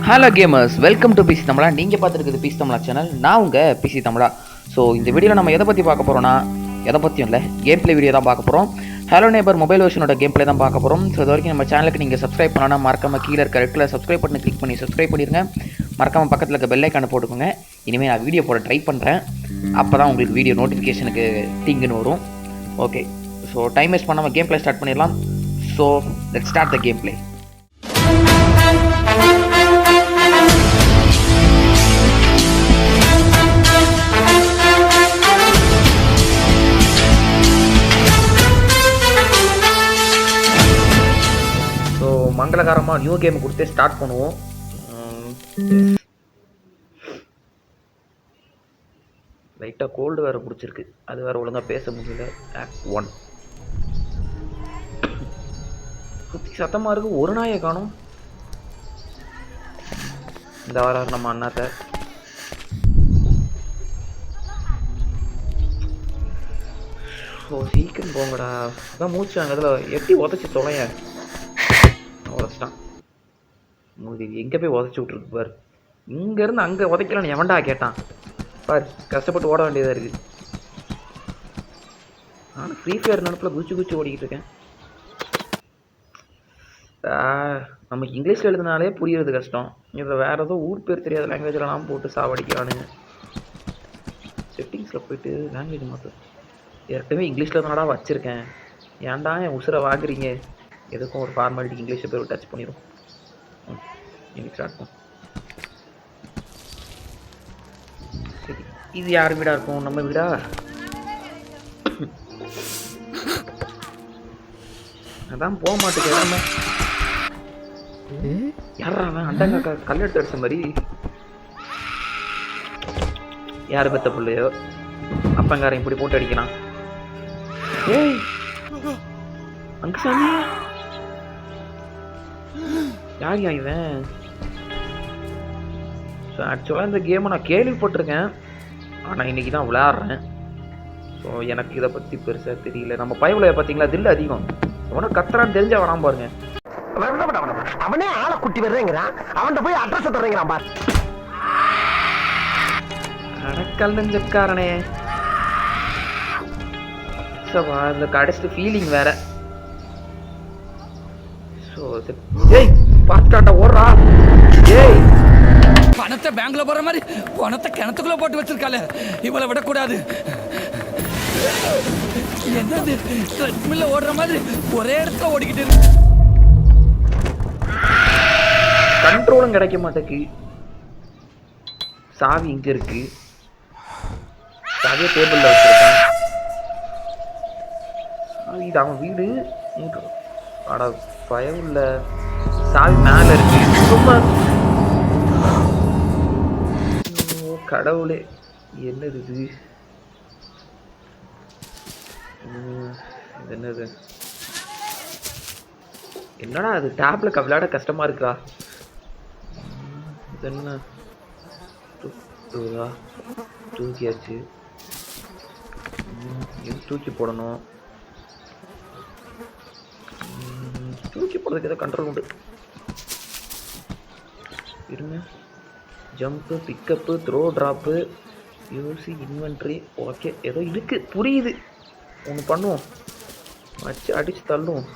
Hello gamers, welcome to PC Tamizha. நீங்கள் பார்த்துருக்குது PC தமிழா channel. நான் உங்கள் பிசி தமிழா. ஸோ இந்த வீடியோவில் நம்ம எதை பற்றி பார்க்க போகிறோன்னா, எதை பற்றியும் இல்லை, கேம் பிளே வீடியோ தான் பார்க்க போகிறோம். ஹலோ நேபர் மொபைல் வெர்ஷனோட கேம் பிளே தான் பார்க்க போகிறோம். ஸோ இது வரைக்கும் நம்ம சேனலுக்கு நீங்கள் சப்ஸ்கிரைப் பண்ணனா மறக்காம கீழே இருக்க ரெட்டில் சப்ஸ்கிரைப் பண்ணி கிளிக் பண்ணி சப்ஸ்கிரைப் பண்ணிடுங்க. மறக்காமல் பக்கத்தில் இருக்க பெல் ஐக்கானை போட்டுக்கோங்க. இனிமேல் நான் வீடியோ போட ட்ரை பண்ணுறேன். அப்போ தான் உங்களுக்கு வீடியோ நோட்டிஃபிகேஷனுக்கு டிங்குன்னு வரும். ஓகே, ஸோ டைம் வேஸ்ட் பண்ணாமல் கேம் பிளே ஸ்டார்ட் பண்ணிடலாம். So let's start the game play. மங்களகரமாக நியூ கேம் கொடுத்தே ஸ்டார்ட் பண்ணுவோம். லைட்டாக கோல்டு வேறு பிடிச்சிருக்கு, அது வேறு ஒழுங்காக பேச முடியல. ஆக்ட் 1 சுற்றி சத்தமாக இருக்குது. ஒரு நாயை காணும். இந்த வாரம் நம்ம அண்ணாத்த சீக்கிரம் போங்கடா. அதான் மூச்சாங்க அதில் எட்டி உதச்சி தொலைய உதச்சிட்டான். எங்கே போய் உதச்சி விட்ருக்கு பாரு. இங்கேருந்து அங்கே உதைக்கலான்னு எவன்டா கேட்டான் பாரு. கஷ்டப்பட்டு ஓட வேண்டியதாக இருக்குது. நானும் ஃப்ரீ ஃபயர் நினப்பில் குச்சி ஓடிக்கிட்டு இருக்கேன். நமக்கு இங்கிலீஷில் எழுதுனாலே புரியுறது கஷ்டம். இதில் வேறு ஏதோ ஊர் பேர் தெரியாத லாங்குவேஜ்லாம் போட்டு சாவடிக்கிறானுங்க. செட்டிங்ஸில் போயிட்டு லாங்குவேஜ் மாற்று. ஏற்கனவே இங்கிலீஷில் தானடா வச்சுருக்கேன், ஏன்டா என் உசுரை வாங்குறீங்க? எதுக்கும் ஒரு ஃபார்மாலிட்டி இங்கிலீஷை பேர் டச் பண்ணிடும். இன்னைக்கு ஸ்டார்ட் பண்ணும். சரி, இது யார் வீடாக இருக்கும்? நம்ம வீடா? அதான் போக மாட்டேங்க. யாரா அவன்? அண்டங்காக்கா கல்லெடுத்து அடிச்ச மாதிரி. யாரு பெத்த பிள்ளையோ அப்பங்காரன் இப்படி போட்டு அடிக்கிறான். ஏய் அங்க சாமி, யார் இவன்? ஸோ ஆக்சுவலாக இந்த கேமை நான் கேள்விப்பட்டிருக்கேன், ஆனால் இன்றைக்கி தான் விளையாடுறேன். ஸோ எனக்கு இதை பற்றி பெருசாக தெரியல. நம்ம பயவுல பார்த்தீங்களா, தில்லு அதிகம். அவனும் கத்துறான்னு தெரிஞ்சா வரான் பாருங்க. அவனே ஆளை குட்டி வர்றேங்கிறான், அவன்கிட்ட போய் அட்ரஸ் தர்றேங்கிறான் பாரு. அடக்கல் நெஞ்சக்காரனே. சவா இந்த கடைசி ஃபீலிங் வேற. ஸோ ஏய் பாத்துட்டாண்டா, ஓடுறா. ஏய் பணத்தை பேங்க்ல போற மாதிரி பணத்தை கிணத்துக்குள்ள போட்டு வச்சிருக்காளே, இவளை விடக்கூடாது. என்னது ட்ரெட்மில்ல ஓடுற மாதிரி ஒரே இடத்துல ஓடிக்கிட்டு இருக்கு. கண்ட்ரோலும் கிடைக்க மாட்டேக்கு. சாவி இங்க இருக்கு. சாவியை டேபிள்ல வச்சிருக்கான். இது அவன் வீடு. அட பயம் இல்ல, சாவி மேல இருக்கு. சும்மா கடவுளே, என்னது இது? என்னது? என்னடா அது? டேப்ல விளையாட கஷ்டமா இருக்கா? இது என்ன? தூக்கியாச்சு. இது தூக்கி போடணும். தூக்கி போடுறதுக்கு ஏதோ கண்ட்ரோல் உண்டு. இருங்க. Jump, pickup, throw, drop, use, inventory. Okay, ஏதோ இருக்கு, புரியுது. ஒன்று பண்ணுவோம், வச்சு அடிச்சு தள்ளுவோம்.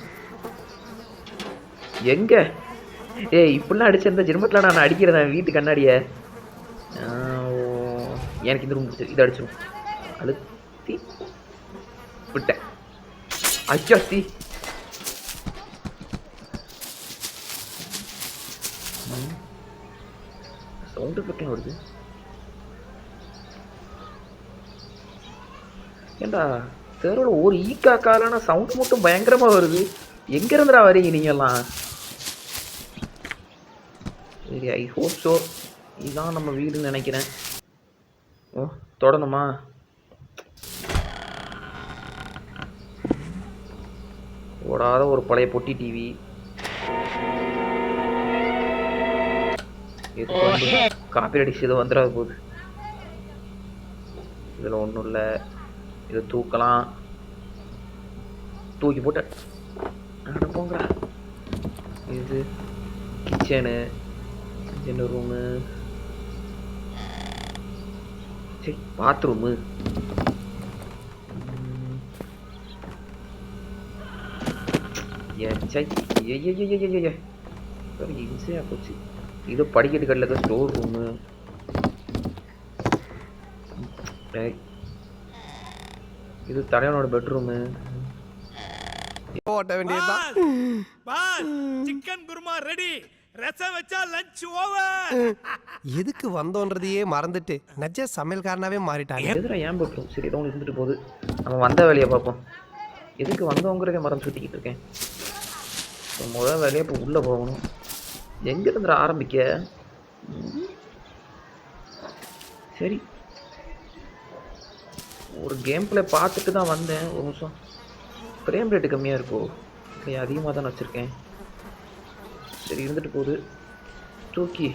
எங்க? ஏய் இப்படிலாம் அடிச்சிருந்தா ஜென்மத்தில் நான் அடிக்கிறேன் வீட்டு கண்ணாடியை. எனக்கு இந்த ரூம் பிடிச்சி இதை அடிச்சிடும். அழுத்தி விட்டேன். அச்சாஸ்தி. சவுண்டு பக்கம் வருது. ஏண்டா தெருவில் ஒரு ஈக்கா காலான சவுண்டு மட்டும் பயங்கரமா வருது. எங்க இருந்துடா வரீங்க நீங்கெல்லாம்? சரி, ஐ ஹோப் ஸோ. இதுதான் நம்ம வீடுன்னு நினைக்கிறேன். ஓ தொடணுமா? ஓடாத ஒரு பழைய பொட்டி டிவி. காப்பி அடிச்சு இது வந்துடாது போகுது. இதில் ஒன்றும் இல்லை. இதை தூக்கலாம். தூக்கி போட்ட போங்க. இது கிச்சனு, என்ன ரூமு? சரி, பாத்ரூமு. ஈஸியாக போச்சு. இது படிக்கட்டு கட்டில் ஸ்டோர் ரூமு. இது தலைவனோட பெட்ரூமு. ஓட்ட வேண்டியதுதான். Chicken kurma ready. ரசம் வச்சா லஞ்ச் ஓவர். எதுக்கு வந்தோன்றதையே மறந்துட்டு நஜ சமையல்காரனாவே மாறிட்டாங்க. எதிர ஏன் பெட்ரூம்? சரி, ஏதோ ஒன்று இருந்துட்டு போகுது. நம்ம வந்த வேலையை பார்ப்போம். எதுக்கு வந்தவங்கிறதே மறந்து சுற்றிக்கிட்டு இருக்கேன். முதல் வேலையை இப்போ உள்ளே போகணும். எங்கேருந்து ஆரம்பிக்க? சரி, ஒரு கேம் பிளே பார்த்துட்டு தான் வந்தேன். ஒரு நிமிஷம். ஃப்ரேம் ரேட்டு கம்மியாக இருக்கோ? இல்லை, அதிகமாக தானே வச்சுருக்கேன். சரி, இருந்துட்டு போகுது. தூக்கி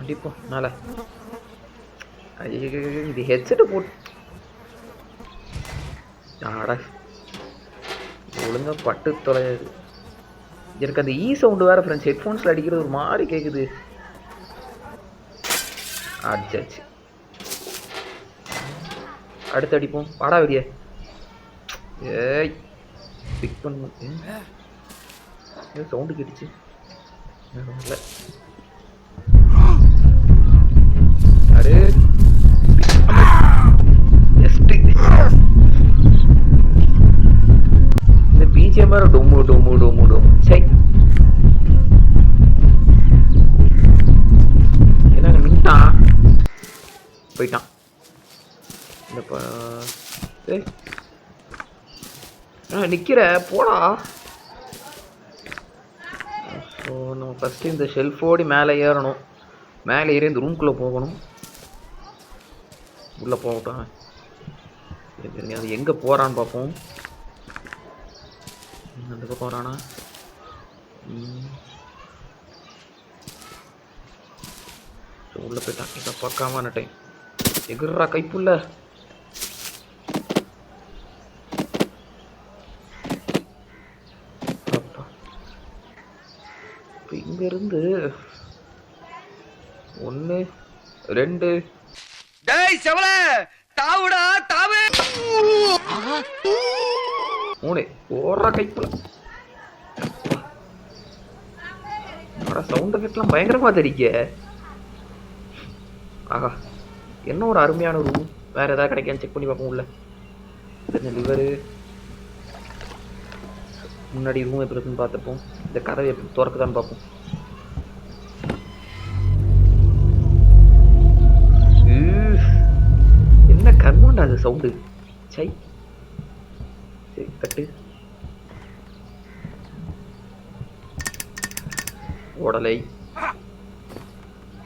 அடிப்போம் மேலே. இது ஹெட்செட்டு போட்டு ஆடா ஒழுங்காக பட்டு தொலையாது. எனக்கு அந்த சவுண்டு வேறு ஃப்ரெண்ட்ஸ் ஹெட்ஃபோன்ஸில் அடிக்கிறது ஒரு மாதிரி கேட்குது. அடிச்சாச்சு. அடுத்து அடிப்போம். பாடா வெளியே. ஏய், பிக் பண்ண சவுண்டு கேட்டுச்சு. இல்லை அரே இந்த பீச்சே மாதிரி டொம்மு டொம்மு டொம்மு டொம்மு. சரி, என்னங்க நின்ட்டான் போயிட்டான். இந்த நிற்கிற போடா. ஸோ நம்ம ஃபஸ்ட்டு இந்த ஷெல்ஃபோடி மேலே ஏறணும். மேலே ஏறி இந்த ரூம்குள்ளே போகணும். உள்ளே போகட்டும். அது எங்கே போகிறான்னு பார்ப்போம். அந்த பக்கம் வரானா? உள்ளே போயிட்டான். இதை பார்க்காம டைம் எகுறா கைப்புள்ள. இப்போ இங்கேருந்து 1 2 டேய் செவல தாவுடா தாவு. 3 ஓடுறா கைப்புள்ள. சவுண்ட் எஃபெக்ட்லாம் பயங்கரமா தெரிக்க. ஆஹா, என்ன ஒரு அருமையான ரூம். வேற ஏதாவது கிடைக்கான்னு செக் பண்ணி பார்ப்போம். உள்ள லிவரு முன்னாடி ரூம் எப்படி இருக்குன்னு பார்த்துப்போம். இந்த கதவை எப்படி திறக்குதான்னு பார்ப்போம். என்ன கர்மாண்டா அது சவுண்டு. சை, சரி தட்டு. ஓடலை.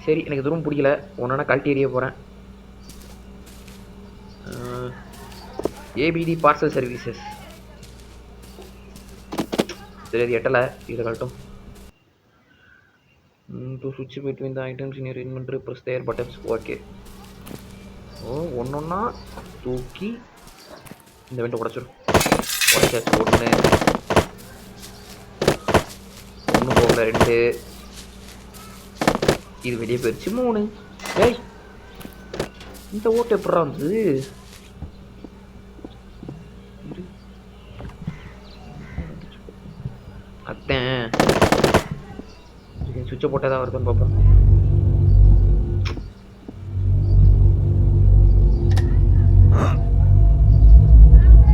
சரி, எனக்கு ரூம் பிடிக்கல. ஒன்னா கழட்டி எறிய போகிறேன். ABT parcel services. சரி, அது எட்டலை. இதை கழட்டும். டு சுவிட்ச் between the items in your inventory press their buttons. Okay. Oh, ஒன்றொன்னா தூக்கி இந்த வெண்டை உடச்சிடும். உடச்சாச்சு. 1 போகல, 2. இது வெளியே போயிடுச்சு. 3. ஏய், இந்த ஓட்டு எப்படா வந்தது? அத்தேன் சுவிட்சை போட்டால் தான் வருதுன்னு பார்ப்போம்.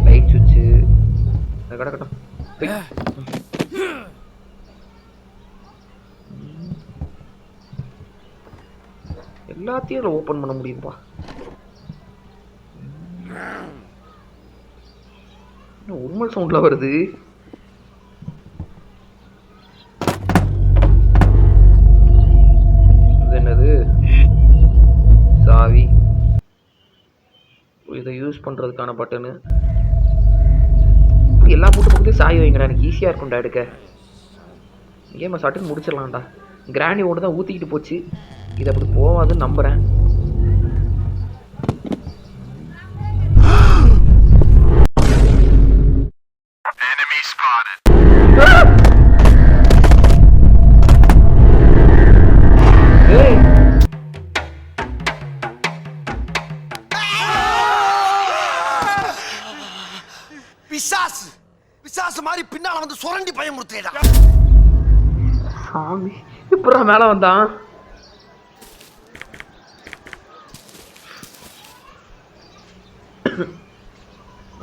லைட் சுவிட்சு கிடக்கட்டும். எல்லாத்தையும் ஓப்பன் பண்ண முடியும்பா. உருமல் சவுண்ட்ல வருது. என்னது? சாவி. இதை யூஸ் பண்றதுக்கான பட்டனு. எல்லா மூட்டை பக்கத்தையும் சாவி வைங்கடா. எனக்கு ஈஸியா இருக்கும்டா எடுக்க. கேமை சட்டுன்னு முடிச்சிடலாம்டா. கிராணி ஓடு தான் ஊற்றிக்கிட்டு போச்சு. இது அப்படி போவாதுன்னு நம்புகிறேன். போட்டு சுரண்டி பயமுறுத்தேடா. சாமி இப்பறம் மேல வந்தான்.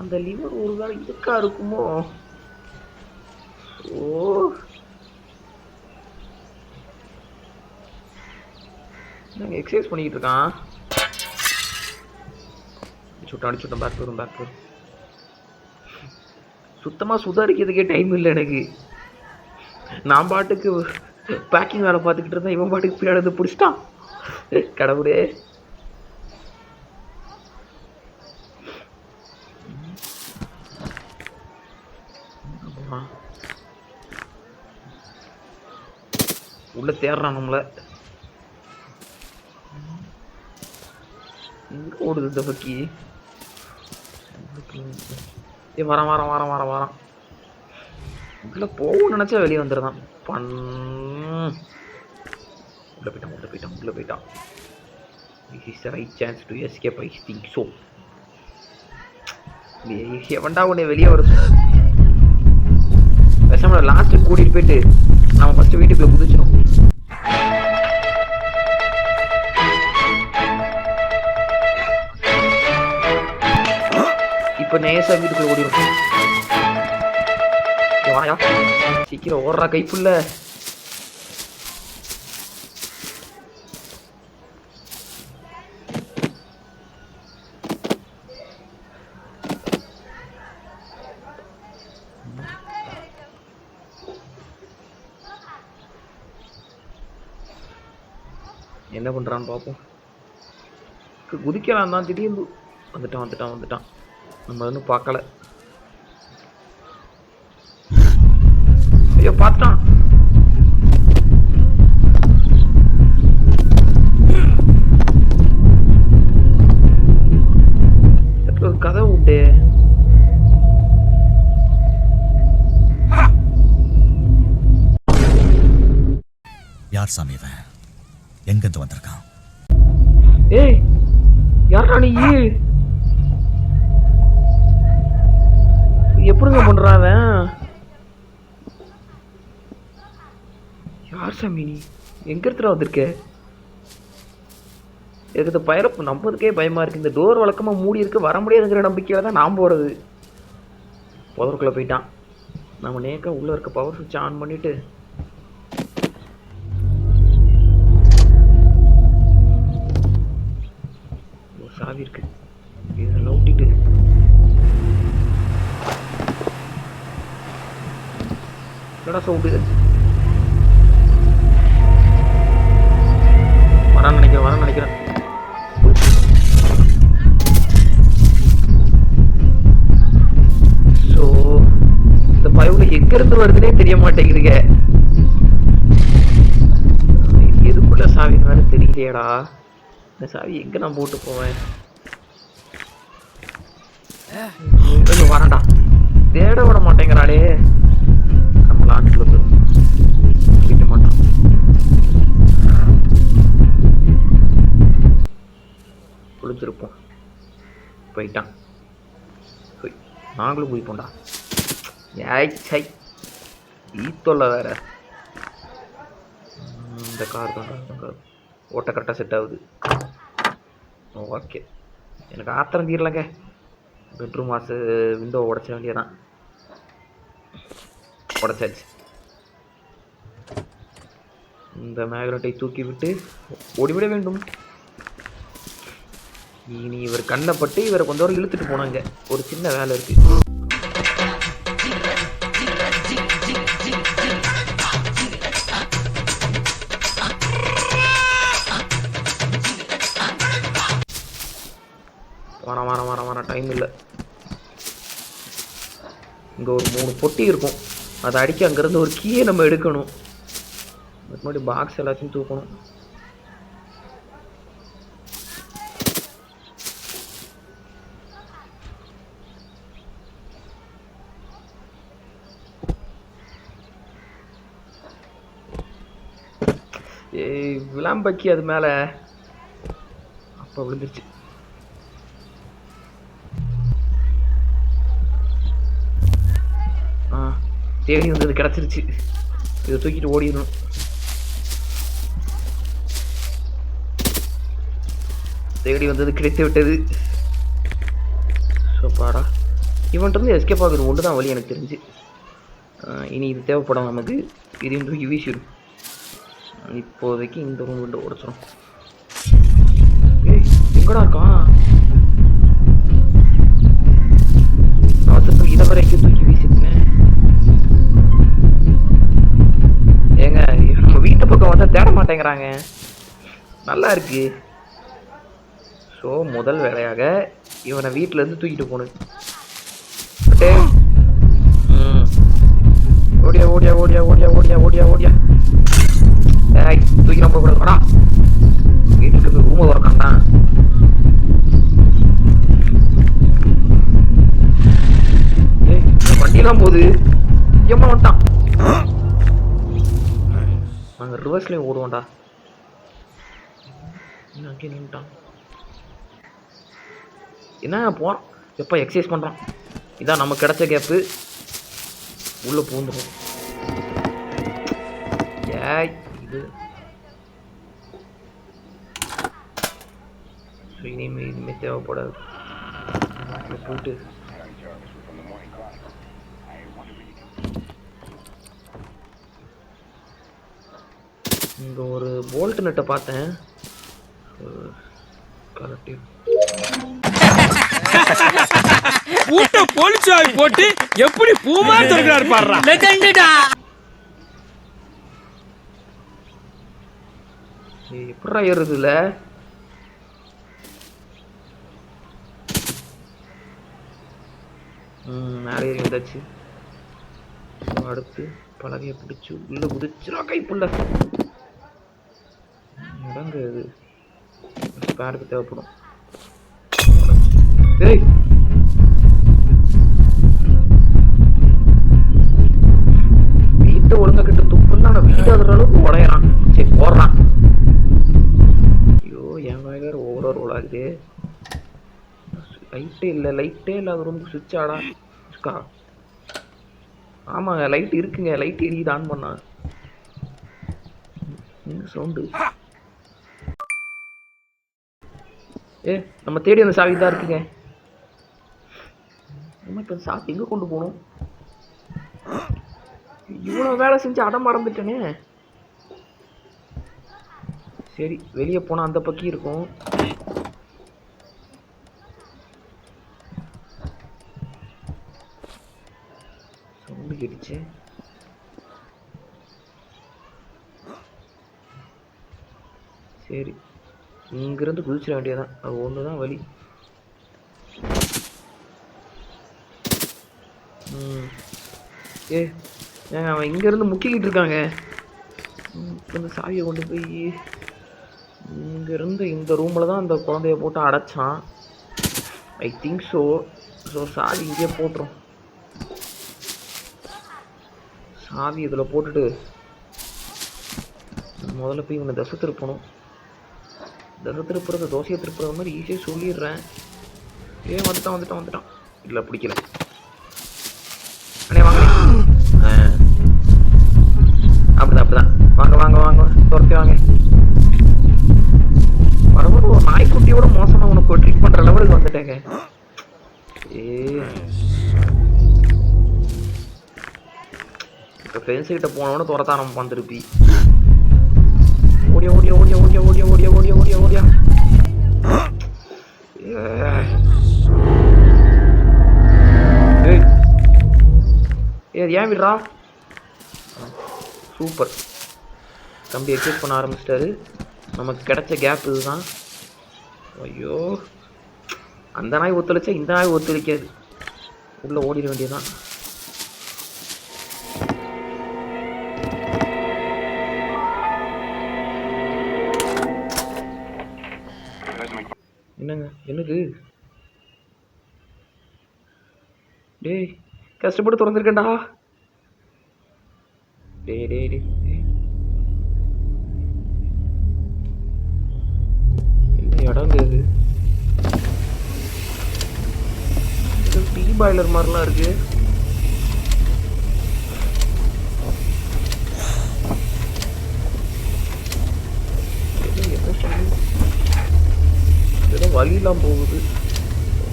அந்த லிவர் ஒருவேளை இதுக்கா இருக்குமோ? ஓ எக்ஸசைஸ் பண்ணிக்கிட்டு இருக்கான். அடிச்சுட்டான். பேக் வரும். சுத்தமா சுதாரிக்கிறதுக்கே டைம் இல்லை எனக்கு. நான் பாட்டுக்கு பேக்கிங் வேலை பார்த்துக்கிட்டு இருந்தேன், இவன் பாட்டுக்கு பின்னாடி பிடிச்சிட்டான். கடவுளே. உள்ள தேடுறான் நம்மள. ஓடுது இந்த பக்கி. வரான். உள்ள போகணும்னு நினைச்சா வெளியே வந்துடுதான். உள்ள போயிட்டான். This is the right chance to escape, I think so. எவன்டா உன்னை வெளியே வர பேசாம லாஸ்ட் கூட்டிட்டு போயிட்டு நம்ம ஃபர்ஸ்ட் வீட்டுக்குள்ள குதிச்சிடும். இப்ப நேசா வீட்டுக்குள்ள ஓடிடும். வாயா சீக்கிரம் ஓடுறா கைப்புள்ள. என்ன பண்றான்னு பார்ப்போம். குதிக்கலாம் தான், திடீர்னு வந்துட்டான். நம்ம வந்து பார்க்கல. ஐயோ பார்த்துட்டான். ஒரு கதை உண்டு. யார் சாமி இவன்? எங்கிருந்து வந்திருக்கான்? ஏய் யாரா நீ? எப்படிங்க பண்றான்? யார் சாமி நீ? எங்க இடத்துல வந்திருக்க? எனக்கு இந்த பயரப்பு நம்பதுக்கே பயமா இருக்கு. இந்த டோர் வழக்கமா மூடி இருக்கு, வர முடியாதுங்கிற நம்பிக்கையில தான் நான் போறது. புதருக்குள்ள போயிட்டான். நம்ம நேக்கா உள்ள இருக்க பவர் சுவிட்ச் ஆன் பண்ணிட்டு சாவி இருக்கு, இதெல்லாம் ஊட்டிட்டு என்னடா சவுண்டு? வரான்னு நினைக்கிறேன். ஸோ இந்த பயவுல எங்க இருந்து வருதுன்னே தெரிய மாட்டேங்குதுங்க. எதுக்குள்ள சாவி வேற தெரியலையடா. இந்த சாவி எங்க நான் போட்டு போவேன்? வரான்டா, தேட விட மாட்டேங்கிறாளே. நம்ம லான்ஸ்ல போயிட மாட்டான். குளிச்சிருப்போம், போயிட்டான். நாங்களும் குளிப்போம்டா. ஏய் சை ஈத்தொல்ல வேற. இந்த கார் தான் ஓட்ட கரெக்டாக செட் ஆகுது. ஓகே, எனக்கு ஆத்திரம் தீரலைங்க. பெட்ரூம் வாசு விண்டோ உடைச்ச வேண்டியதான். உடைச்சாச்சு. இந்த மேக்னெட்டை தூக்கி விட்டு ஓடிவிட வேண்டும். இனி இவர் கண்ணப்பட்டு இவரை கொஞ்சம் தூரம் இழுத்துட்டு போனாங்க. ஒரு சின்ன வேலை இருக்கு. வர டைம் இல்லை. இங்கே ஒரு 3 பொட்டி இருக்கும், அதை அடிக்க அங்கேருந்து ஒரு கீயை நம்ம எடுக்கணும். அதுக்கு முன்னாடி பாக்ஸ் எல்லாத்தையும் தூக்கணும். ஏய் விளாம்பக்கி அது மேலே அப்போ விழுந்துருச்சு. தேடி வந்தது கிடச்சிருச்சு. இதை தூக்கிட்டு ஓடிடணும். தேடி வந்தது கிடைத்து விட்டது. ஸோ பாடா இவன்ட்டு எஸ்கேப் ஆகுது ஒன்று தான் வழி எனக்கு தெரிஞ்சு. இனி இது தேவைப்படும் நமக்கு. இதையும் தூக்கி வீசிடும். இப்போதைக்கு இந்த ரூம் விட்டு உடச்சிடும். ஏய் எங்கடா இருக்கான்? இதை வரைக்கும் தூக்கி வீசிட்டேன். ஏங்க நம்ம வீட்டு பக்கம் வந்தால் தேட மாட்டேங்கிறாங்க. நல்லா இருக்கு. ஸோ முதல் வேலையாக இவனை வீட்டிலேருந்து தூக்கிட்டு போகணும். ஓடியா ஓடியா ஓடியா ஓடியா ஓடியா ஓடியா ஓடியா. ஏய் தூக்கி நம்ம கூட வாடா. வீட்டுக்கு போய் ரூமை திறக்காண்டா. ஏய் வண்டியெல்லாம் போகுது. எம்மா வந்துட்டான். நாங்கள் ரிவர்ஸ்லேயும் ஓடுவோம்டா. அங்கே நின்றுட்டான். என்ன போகிறோம் எப்போ எக்ஸசைஸ் பண்ணுறான். இதான் நமக்கு கிடைச்ச கேப்பு. உள்ளே பூந்துடும். ஏய் இது இனிமே தேவைப்படாது. போட்டு இங்கே ஒரு போல்ட் நட்டை பார்த்தேன். கரெக்டு பூட்ட போலீஸாவி போட்டு எப்படி பூமா திறக்கிறாரு பாடுறா. எப்படா ஏறுது இல்ல? மேலே ஏறி வந்தாச்சு. அடுத்து பலகையை பிடிச்சி உள்ள குதிச்சுரா. கைப்புள்ள இடங்க இது ஸ்பேருக்கு தேவைப்படும். ஏய் வீட்டை ஒழுங்கா கிட்ட துப்புன்னா வீட்டு அதுற அளவுக்கு உடையான். சரி போடுறான். ஐயோ என் வேற ஓவரா ரோல் ஆகுது. லைட்டே இல்லை. லைட்டே இல்லாத ரொம்ப சுவிட்ச் ஆடா இருக்கா? ஆமாங்க லைட் இருக்குங்க. லைட் எரியுது. ஆன் பண்ணா என்ன சவுண்டு? நம்ம தேடி அந்த சாவி தான் இருக்குங்க. நம்ம இப்போ சாவி எங்கே கொண்டு போகணும்? இவ்வளோ வேலை செஞ்சு அடம் மறந்துட்டேனே. சரி வெளியே போனால் அந்த பக்கம் இருக்கும். சவுண்டு கேட்டுச்சு. சரி இங்கிருந்து குதிச்சிட வேண்டியதான். அது ஒன்று தான் வழி. ஏங்க அவன் இங்கேருந்து முக்கிக்கிட்டு இருக்காங்க. இந்த சாவியை கொண்டு போய் இங்கேருந்து இந்த ரூமில் தான் அந்த குழந்தைய போட்டு அடைச்சான். I think so. சாவி இங்கேயே போட்டுரும். சாவி இதில் போட்டுட்டு முதல்ல போய் இவனை தசை திருப்பணும். தசை திருப்புறது தோசையை திருப்புறது மாதிரி ஈஸியாக சொல்லிடுறேன். வந்துட்டான். இல்லை பிடிக்கல. அண்ணே வாங்க. அப்படிதான் வாங்க துரத்தி வாங்க. பரவாயில்ல ஒரு நாய்க்குட்டியோட மோசமாக உனக்கு ட்ரீட் பண்ணுற லெவலுக்கு வந்துட்டேங்க. இப்போ ஃப்ரெண்ட்ஸுக்கிட்ட போனவொன்னே துரத்த ஆரம்பிப்பான் திருப்பி. ஓடியா ஓடியா ஓடியா ஓடியா ஓடியா ஓடியா ஓடியா ஓடியா ஓடியா. ஏன் விடுறா? சூப்பர். தம்பி எக்ஸைஸ் பண்ண ஆரம்பிச்சிட்டாரு. நமக்கு கிடைச்ச கேப் இதுதான். ஐயோ அந்த நாய் ஒத்துழைச்சா இந்த நாய் ஒத்துழைக்காது. உள்ளே ஓடிட வேண்டியதுதான். என்னது டேய் கஷ்டப்பட்டு திறந்துருக்கேன்டா. டேய் என்ன இடம் இது? டீ பாய்லர் மாதிரிலாம் இருக்கு. வழியெல்லாம் போகுது.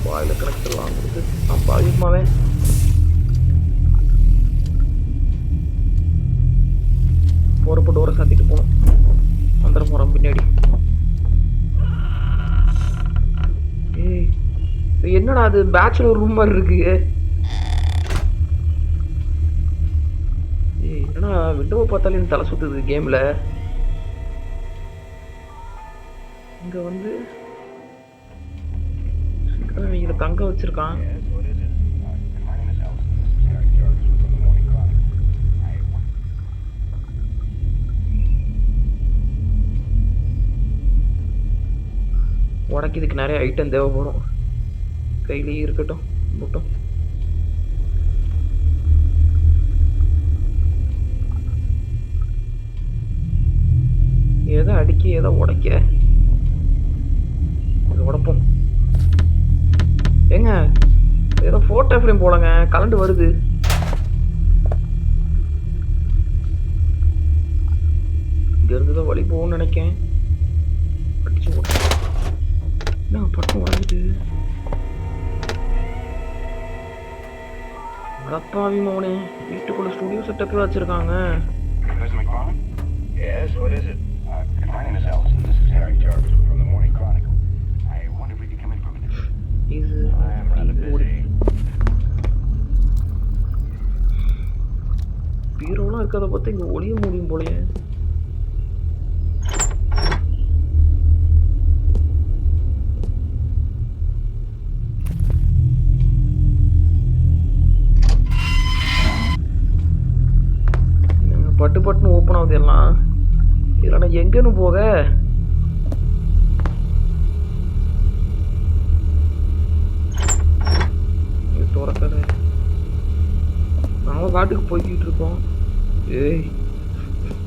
வாயில் கனெக்டர் வாங்குறது நான் பாதிக்குமாவே. போகிறப்ப டோரை சாத்திட்டு போகணும். வந்துட போகிறோம் பின்னாடி. ஏய் என்னடா அது பேச்சுலர் ரூம் மாதிரி இருக்கு. ஏய் என்னடா விண்டோவை பார்த்தாலே தலை சுத்துது கேமில். இங்கே வந்து இவங்களை தங்க வச்சிருக்கான். உனக்கு இதுக்கு நிறைய ஐட்டம் தேவைப்படும். கையிலேயே இருக்கட்டும் மட்டும். எதை அடிக்க எதை உடைக்க. இது உடைப்போம். ஏங்க ஏதோ ஃபோட்டோ ஃப்ரேம் போலங்க கலண்டு வருது. இங்க இருந்து தான் வழி போகணும்னு நினைக்கேன். அடிச்சு போட்டு என்ன பட்டம் உடஞ்சிட்டு. அடப்பாவி மோனே, வீட்டுக்குள்ள ஸ்டுடியோ செட்டப் வச்சிருக்காங்க. பீரோலாம் இருக்கிறத பார்த்து இங்க ஒளிய முடியும் போலயே. பட்டு பட்டுன்னு ஓப்பன் ஆகுது எல்லாம். இதில் நான் எங்கன்னு போக. துறக்கடை நாம காட்டுக்கு போய்கிட்டு இருக்கோம். ஏய்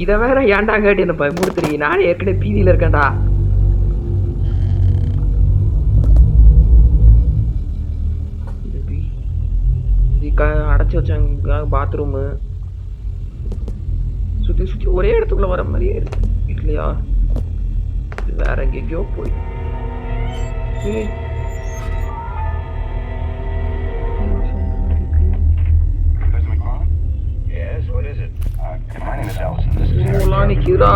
இதை வேற ஏன்டா கேட்டு என்ன பயமுறுத்துறீங்க? நானே ஏற்கனவே பீதியில் இருக்கேன்டா. அடைச்சி வச்சாங்க பாத்ரூமு. சுற்றி சுற்றி ஒரே இடத்துக்குள்ள வர மாதிரியே இருக்கு இல்லையா? வேற எங்கேயோ போய் நிக்கிறா.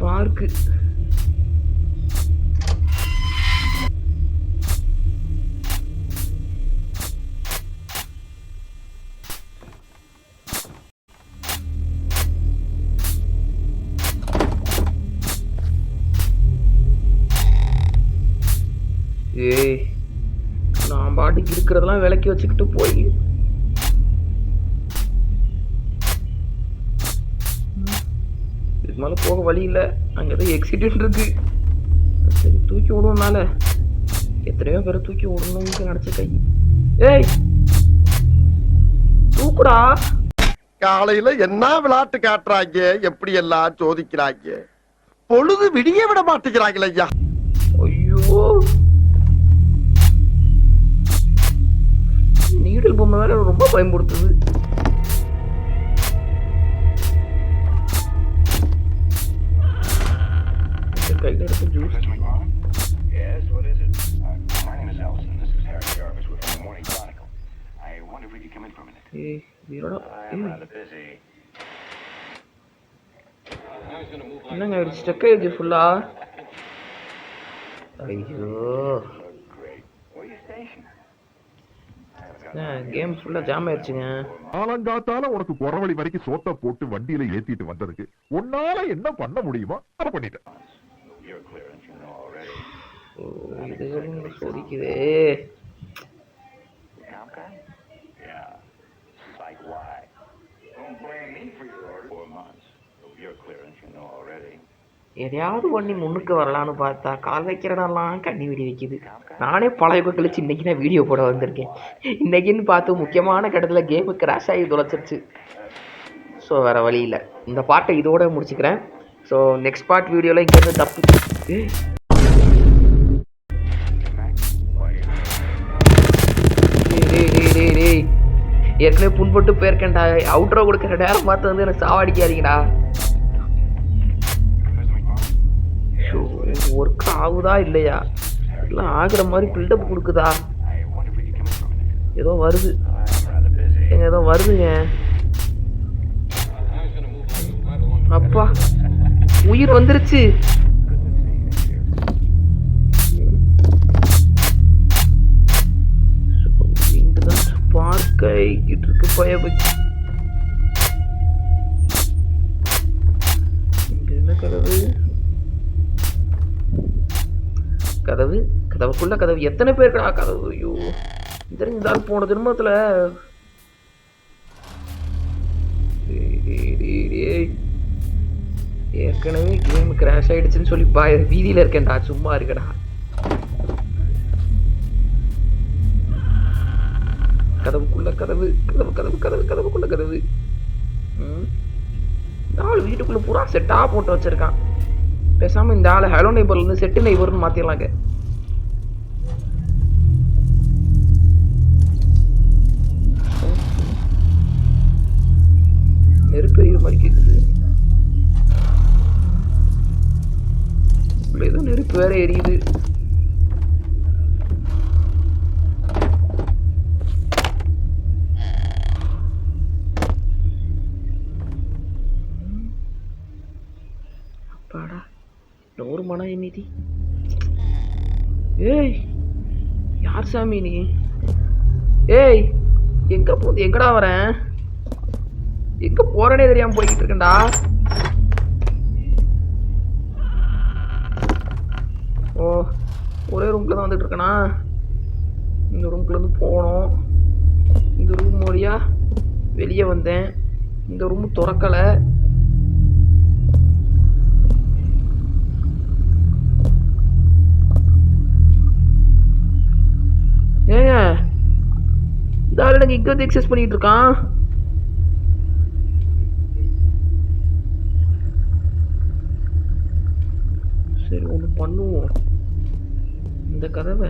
பார்க்கு ஏய் நான் பாட்டுக்கு இருக்கிறதெல்லாம் விலக்கி வச்சுக்கிட்டு போய் இதுக்கு மேலே போக வழி இல்லை. அங்கே ஏதோ எக்ஸிடென்ட் இருக்கு. சரி தூக்கி விடுவோம்னால எத்தனையோ பேரை தூக்கி விடணும்னு நினச்ச கை. ஏய் தூக்குடா. காலையில என்ன விளையாட்டு காட்டுறாங்க, எப்படி எல்லாம் சோதிக்கிறாங்க. பொழுது விடிய விட மாட்டேங்கிறாங்களே ஐயா. ஐயோ நீடல் பொம்மை வேற ரொம்ப பயன்படுத்துது. கையில் எடுத்து ஜூஸ். என்னங்க ஸ்டக் ஆயிடுச்சு ஃபுல்லா. ஐயோ கேம் ஃபுல்லா ஜாம் ஆயிடுச்சுங்க. ஆலங்காத்தால உனக்கு குறவழி வரைக்கும் சோத்த போட்டு வண்டியில ஏத்திட்டு வந்ததுக்கு உன்னால என்ன பண்ண முடியுமோ அதை பண்ணிட்டேன். இது சோதிக்குதே. எதையாவது பண்ணி முன்னுக்கு வரலான்னு பார்த்தா கால் வைக்கிறதெல்லாம் கண்ணி வெடி வைக்குது. நானே பழைய கழிச்சு இன்னைக்கு நான் வீடியோ போட வந்திருக்கேன். இன்னைக்குன்னு பார்த்து முக்கியமான கட்டத்தில் கேமு கிராஷ் ஆகி தொலைச்சிருச்சு. ஸோ வேறு வழி இல்லை, இந்த பாட்டை இதோட முடிச்சுக்கிறேன். ஸோ நெக்ஸ்ட் பார்ட் வீடியோவில் இங்கேருந்து தப்பு டேய் ஏற்கனவே புண்பட்டு போயிருக்கேன்டா. அவுட்ரோ கொடுக்குற நேரம் பார்த்து வந்து எனக்கு சாவடிக்காதீங்கடா. ஒர்க் ஆகுதா இல்லையா? எல்லாம் ஆகுற மாதிரி பில்டப் கொடுக்குதா? ஏதோ வருது எங்க, ஏதோ வருதுங்க. அப்பா உயிர் வந்துருச்சு. இங்கதான் ஸ்பார்க் ஆகிட்டு இருக்கு. இங்க என்ன கதவு? கதவு கதவுக்குள்ள கதவு. எத்தனை பேருக்குடா கதவு? ஐயோ தெரிஞ்சுதான் போன ஜென்மத்துல ஏற்கனவே கேம் கிராஷ் ஆயிடுச்சுன்னு சொல்லி வீதியில இருக்கேன்டா. சும்மா இருக்கடா. கதவுக்குள்ள கதவு, கதவு கதவு கதவு கதவுக்குள்ள கதவு. இந்த ஆள் வீட்டுக்குள்ள பூரா செட்டா போட்டு வச்சிருக்கான். பேசாம இந்த ஆளை ஹலோ நெய்பர்ல இருந்து செட்டு நெய்பர்னு மாத்திடலாங்க. நெருப்பு எரியுற மாதிரி கேக்குது. ஏதோ நெருப்பு வேற எரியுது. அப்பாடா ஒரு மன எண்ணிதி. ஏய் யார் சாமி நீ? ஏய் எங்க போகுது? எங்கடா வரேன்? எங்க போறனே தெரியாம போய்கிட்டு இருக்கேன்டா. ஓ ஒரே ரூம்ல தான் வந்துட்டு இருக்கேனா? இந்த ரூம்குள்ள இருந்து போனோம். இந்த ரூம் வழியா வெளியே வந்தேன். இந்த ரூம் திறக்கல. ஏங்க இந்த ஆள் எனக்கு இங்க வந்து எக்ஸஸ் பண்ணிட்டு இருக்கான். சரி ஒன்று பண்ணுவோம். இந்த கதவை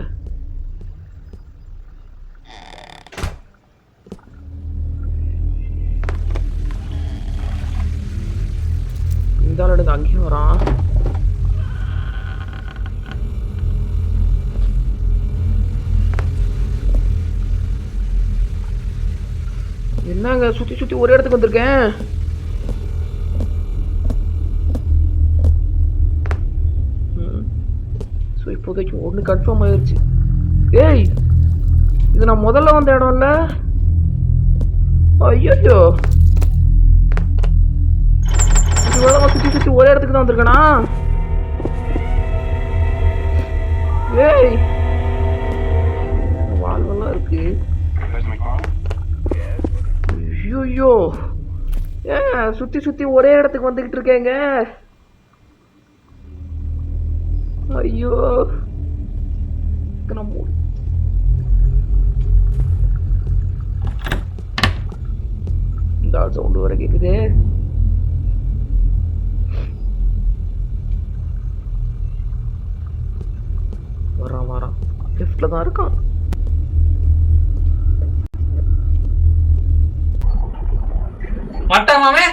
இந்த ஆள் எனக்கு அங்கேயும் வரான். என்னங்க சுத்தி சுத்தி ஒரே இடத்துக்கு வந்திருக்கேன். ஸோ இப்போதைக்கு ஒன்று கன்ஃபார்ம் ஆயிடுச்சு. ஏய் இது நான் முதல்ல வந்த இடம்ல. ஐயோ இவ்வளோ சுத்தி சுத்தி ஒரே இடத்துக்கு தான் வந்திருக்கேனா? ஏய் வாழ்வெல்லாம் இருக்கு. ஐயோ ஏன் சுத்தி சுத்தி ஒரே இடத்துக்கு வந்துகிட்டு இருக்கேங்க? ஐயோ இந்த சவுண்ட் வர கேக்குது. வரான் லிஃப்ட்ல தான் இருக்கான். மட்டமாமே